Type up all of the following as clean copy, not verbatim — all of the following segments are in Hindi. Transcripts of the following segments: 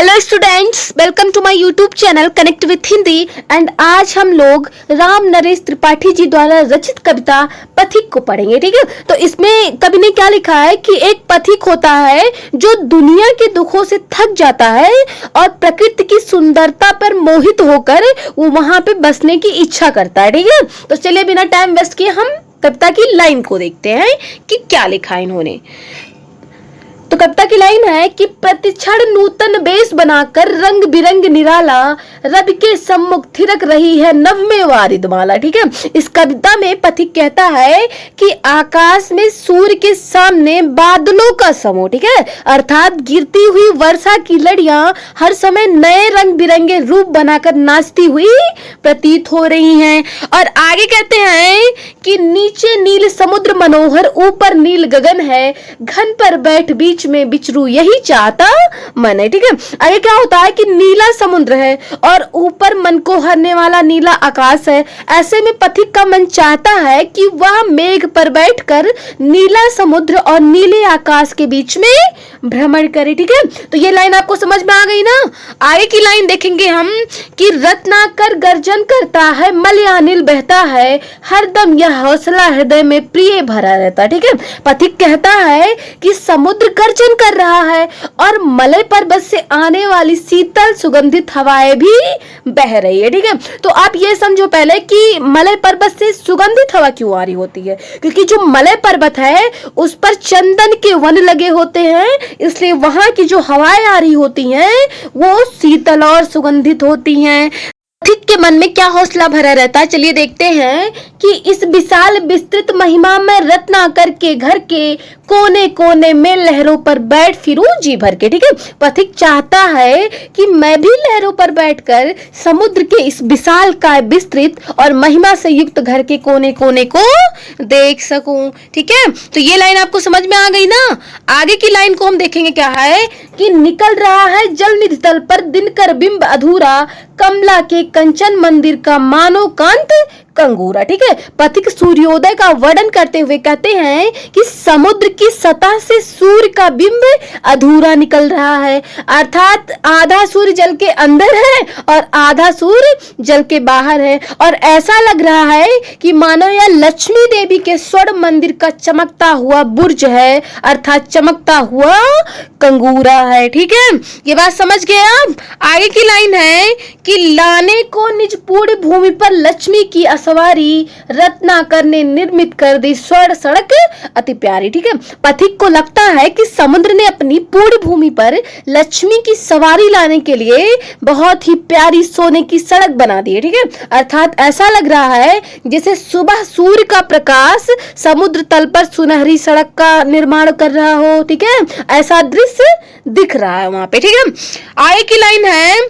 Hello students, welcome to my YouTube channel connect with Hindi. And आज हम लोग राम नरेश त्रिपाठी जी द्वारा रचित कविता पथिक को पढ़ेंगे। ठीक है, तो इसमें कवि ने क्या लिखा है कि एक पथिक होता है जो दुनिया के दुखों से थक जाता है और प्रकृति की सुंदरता पर मोहित होकर वो वहां पे बसने की इच्छा करता है। ठीक है, तो चलिए बिना टाइम वेस्ट किए हम कविता की लाइन को देखते हैं कि क्या लिखा है इन्होंने। तो कविता की लाइन है कि प्रतिक्षण नूतन बेश बनाकर रंग बिरंग निराला रब के सम्मुख थिरक रही है नवमे वारिदमाला। ठीक है, इस कविता में पथिक कहता है कि आकाश में सूर्य के सामने बादलों का समूह, ठीक है, अर्थात गिरती हुई वर्षा की लड़ियां हर समय नए रंग बिरंगे रूप बनाकर नाचती हुई प्रतीत हो रही हैं। और आगे कहते हैं कि नीचे नील समुद्र मनोहर, ऊपर नील गगन है, घन पर बैठ बीच में बिचरू यही चाहता मन है। ठीक है, आगे क्या होता है कि नीला समुद्र है और ऊपर मन को हरने वाला नीला आकाश है। ऐसे में पथिक का मन चाहता है कि वह मेघ पर बैठकर नीला समुद्र और नीले आकाश के बीच में भ्रमण करे। ठीक है, तो ये लाइन आपको समझ में आ गई ना। आगे की लाइन देखेंगे हम कि रत्नाकर गर्जन करता है, मलयानिल बहता है, हरदम यह हौसला हृदय में प्रिय भरा रहता। ठीक है, पथिक कहता है कि समुद्र गर्जन कर रहा है और मलय पर्वत से आने वाली शीतल सुगंधित हवाएं भी बह रही है। ठीक है, तो आप ये समझो पहले कि मलय पर्वत से सुगंधित हवा क्यों आ रही होती है, क्योंकि जो मलय पर्वत है उस पर चंदन के वन लगे होते हैं, इसलिए वहां की जो हवाएं आ रही होती हैं वो शीतल और सुगंधित होती हैं। पथिक के मन में क्या हौसला भरा रहता है, चलिए देखते हैं कि इस विशाल विस्तृत महिमा में रत्नाकर के घर के कोने कोने में लहरों पर बैठ फिरूं जी भर के। ठीक है, पथिक चाहता है कि मैं भी लहरों पर बैठकर समुद्र के इस विशाल का विस्तृत और महिमा से युक्त घर के कोने कोने को देख सकूं। ठीक है, तो ये लाइन आपको समझ में आ गई ना। आगे की लाइन को हम देखेंगे क्या है कि निकल रहा है जल निधि तल पर दिनकर बिंब अधूरा, कमला के कंचन मंदिर का मानो कांत कंगूरा। ठीक है, पथिक सूर्योदय का वर्णन करते हुए कहते हैं कि समुद्र की सतह से सूर्य का बिंब अधूरा निकल रहा है, अर्थात आधा सूर्य जल के अंदर है और आधा सूर्य जल के बाहर है, और ऐसा लग रहा है कि मानो यह लक्ष्मी देवी के स्वर्ण मंदिर का चमकता हुआ बुर्ज है, अर्थात चमकता हुआ कंगूरा है। ठीक है, ये बात समझ गए आप। आगे की लाइन है कि लाने को निज पूर्ण भूमि पर लक्ष्मी की सवारी रत्नाकर ने निर्मित कर दी स्वर्ण सड़क अति प्यारी। ठीक है, पथिक को लगता है कि समुद्र ने अपनी पूर्ण भूमि पर लक्ष्मी की सवारी लाने के लिए बहुत ही प्यारी सोने की सड़क बना दी है। ठीक है, अर्थात ऐसा लग रहा है जैसे सुबह सूर्य का प्रकाश समुद्र तल पर सुनहरी सड़क का निर्माण कर रहा हो। ठीक है, ऐसा दृश्य दिख रहा है वहां पे। ठीक है, आगे की लाइन है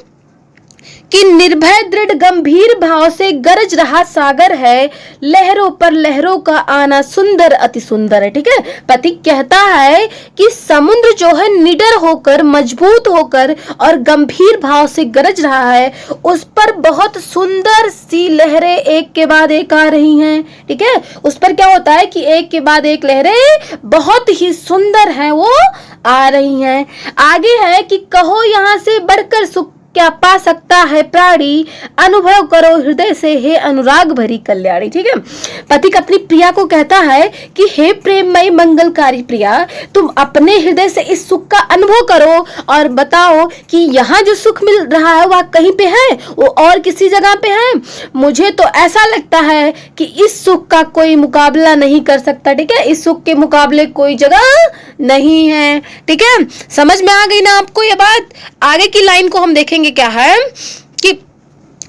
कि निर्भय दृढ़ गंभीर भाव से गरज रहा सागर है, लहरों पर लहरों का आना सुंदर अति सुंदर है। ठीक है, पथिक कहता है कि समुद्र जो है निडर होकर, मजबूत होकर और गंभीर भाव से गरज रहा है, उस पर बहुत सुंदर सी लहरें एक के बाद एक आ रही हैं। ठीक है, उस पर क्या होता है कि एक के बाद एक लहरें बहुत ही सुंदर हैं, वो आ रही हैं। आगे है कि कहो यहाँ से बढ़कर सुख क्या पा सकता है प्राणी, अनुभव करो हृदय से हे अनुराग भरी कल्याणी। ठीक है, पथिक अपनी प्रिया को कहता है कि हे प्रेममयी मंगलकारी प्रिया, तुम अपने हृदय से इस सुख का अनुभव करो और बताओ कि यहाँ जो सुख मिल रहा है वह कहीं पे है, वो और किसी जगह पे है। मुझे तो ऐसा लगता है कि इस सुख का कोई मुकाबला नहीं कर सकता। ठीक है, इस सुख के मुकाबले कोई जगह नहीं है। ठीक है, समझ में आ गई ना आपको ये बात। आगे की लाइन को हम देखेंगे क्या है कि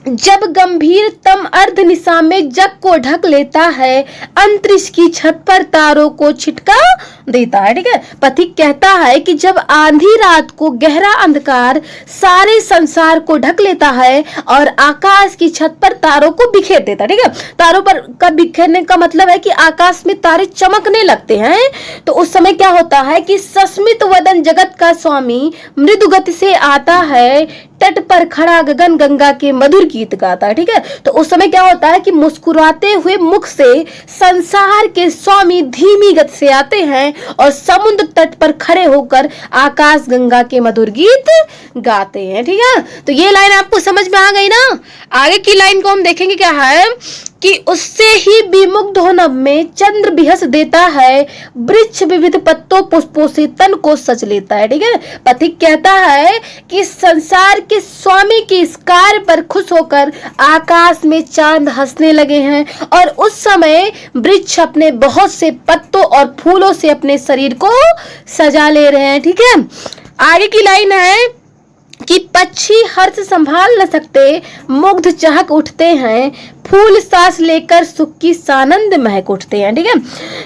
जब गंभीरतम अर्ध निशा में जग को ढक लेता है, अंतरिक्ष की छत पर तारों को छिटका देता है। ठीक है, पथिक कहता है कि जब आंधी रात को गहरा अंधकार सारे संसार को ढक लेता है और आकाश की छत पर तारों को बिखेर देता है। ठीक है, तारों पर का बिखेरने का मतलब है कि आकाश में तारे चमकने लगते हैं, तो उस समय क्या होता है कि सस्मित वदन जगत का स्वामी मृदु गति से आता है, तट पर खड़ा गगन गंगा के मधुर गीत गाता है। ठीक है, तो उस समय क्या होता है कि मुस्कुराते हुए मुख से संसार के स्वामी धीमी गति से आते हैं हैं और समुद्र तट पर खड़े होकर आकाश गंगा के मधुर गीत गाते हैं। ठीक है, तो ये लाइन आपको समझ में आ गई ना। आगे की लाइन को हम देखेंगे क्या है कि उससे ही विमुग्ध हो नभ में चंद्र बिहस देता है, वृक्ष विविध पत्तों पुष्पों से तन को सज लेता है। ठीक है, पथिक कहता है कि संसार के स्वामी के इस कार्य पर खुश होकर आकाश में चांद हंसने लगे हैं और उस समय वृक्ष अपने बहुत से पत्तों और फूलों से अपने शरीर को सजा ले रहे हैं। ठीक है, आगे की लाइन है कि पक्षी हर्ष संभाल न सकते, मुग्ध चहक उठते हैं, फूल सांस लेकर सुख की सानंद महक उठते हैं। ठीक है,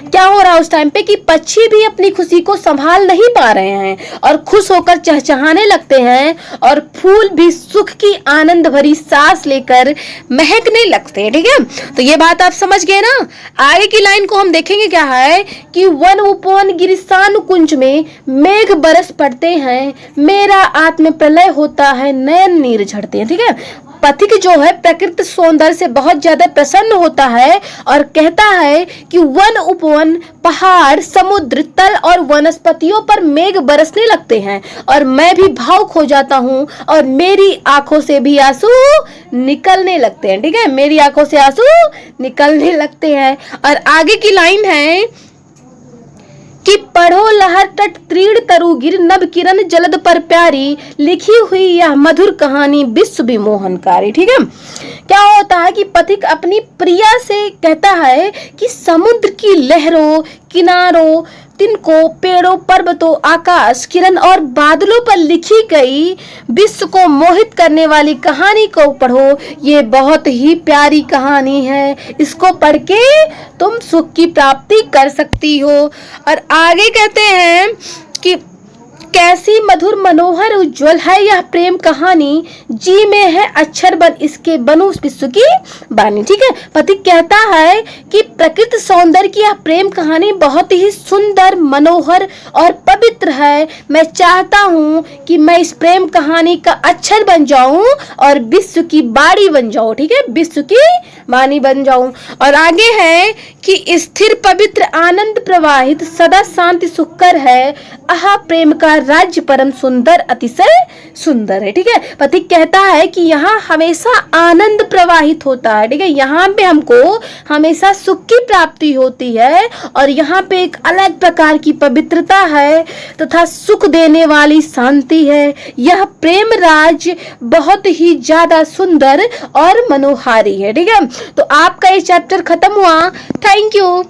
क्या हो रहा है उस टाइम पे कि पक्षी भी अपनी खुशी को संभाल नहीं पा रहे हैं और खुश होकर चहचहाने लगते हैं और फूल भी सुख की आनंद भरी सांस लेकर महकने लगते हैं। ठीक है, तो ये बात आप समझ गए ना। आगे की लाइन को हम देखेंगे क्या है कि वन उपवन गिरिसान कुंज में मेघ बरस पड़ते हैं, मेरा आत्म प्रलय होता है, नयन नीर झड़ते हैं। ठीक है, पथिक जो है प्रकृति सौंदर्य से बहुत ज्यादा प्रसन्न होता है और कहता है कि वन उपवन पहाड़ समुद्र तल और वनस्पतियों पर मेघ बरसने लगते हैं और मैं भी भावुक हो जाता हूँ और मेरी आंखों से भी आंसू निकलने लगते हैं। ठीक है, मेरी आंखों से आंसू निकलने लगते हैं। और आगे की लाइन है कि पढ़ो लहर तट तीर्ण तरु गिर नभ किरण जलद पर प्यारी, लिखी हुई यह मधुर कहानी विश्व विमोहनकारी। ठीक है, क्या होता है कि पथिक अपनी प्रिया से कहता है कि समुद्र की लहरों किनारों तिनको पेड़ों पर्वतों आकाश किरण और बादलों पर लिखी गई विश्व को मोहित करने वाली कहानी को पढ़ो, ये बहुत ही प्यारी कहानी है, इसको पढ़ के तुम सुख की प्राप्ति कर सकती हो। और आगे कहते हैं कि कैसी मधुर मनोहर उज्जवल है यह प्रेम कहानी, जी में है अक्षर बन इसके बनूं विश्व की बानी। ठीक है, पथिक कहता है कि प्रकृति सौंदर्य की यह प्रेम कहानी बहुत ही सुंदर मनोहर और पवित्र है, मैं चाहता हूँ कि मैं इस प्रेम कहानी का अक्षर बन जाऊं और विश्व की बाणी बन जाऊं। ठीक है, विश्व की बाणी बन जाऊं। और आगे है कि स्थिर पवित्र आनंद प्रवाहित सदा शांति सुखकर है, आहा प्रेम का राज्य परम सुंदर अतिशय सुंदर है। ठीक है, पथिक कहता है कि यहाँ हमेशा आनंद प्रवाहित होता है। ठीक है, यहाँ पे हमको हमेशा सुख की प्राप्ति होती है और यहाँ पे एक अलग प्रकार की पवित्रता है तथा सुख देने वाली शांति है। यह प्रेम राज बहुत ही ज्यादा सुंदर और मनोहारी है। ठीक है, तो आपका ये चैप्टर खत्म हुआ। Thank you.